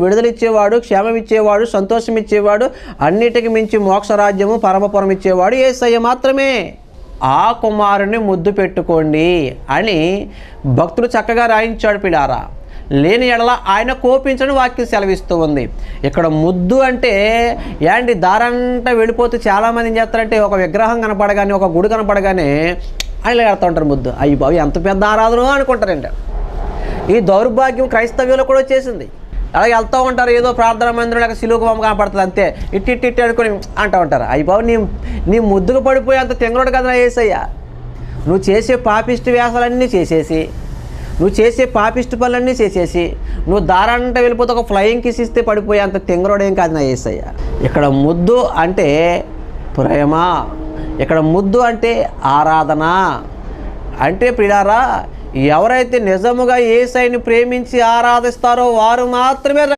విడుదల ఇచ్చేవాడు, క్షేమం ఇచ్చేవాడు, సంతోషం ఇచ్చేవాడు, అన్నిటికి మించి మోక్షరాజ్యము పరమపురం ఇచ్చేవాడు యేసయ్య మాత్రమే. ఆ కుమారుని ముద్దు పెట్టుకోండి అని భక్తుడు చక్కగా రాయించాడు పిల్లారా. లేని ఎడల ఆయన కోపించని వాక్యం సెలవిస్తూ ఉంది. ఇక్కడ ముద్దు అంటే ఏంటి, దారంతా వెళ్ళిపోతే చాలామంది ఏం చేస్తారంటే ఒక విగ్రహం కనపడగానే, ఒక గుడి కనపడగానే ఆయన వెళ్తూ ఉంటారు ముద్దు. అయ్యి బాబు ఎంత పెద్ద ఆరాధన అనుకుంటారంట. ఈ దౌర్భాగ్యం క్రైస్తవ్యంలో కూడా వచ్చేసింది. అలాగే వెళ్తూ ఉంటారు, ఏదో ప్రార్థన మందిరంలో సిలువ బొమ్మ కనపడుతుంది అంతే, ఇట్టి అనుకుని అంటూ ఉంటారు. అయ్యి బాబు నీ ముద్దుకు పడిపోయి అంత తెంగరోడు కదా యేసయ్య. నువ్వు చేసే పాపిష్టి వేషాలన్నీ చేసేసి, నువ్వు చేసే పాపిష్టి పనులన్నీ చేసేసి, నువ్వు దారంట వెళ్ళిపోతే ఒక ఫ్లయింగ్ కిస్ ఇస్తే పడిపోయే అంత తెంగరోడేం కాదు నా యేసయ్య. ఇక్కడ ముద్దు అంటే ప్రేమ, ఇక్కడ ముద్దు అంటే ఆరాధన. అంటే ప్రియారా, ఎవరైతే నిజముగా యేసయ్యని ప్రేమించి ఆరాధిస్తారో వారు మాత్రమే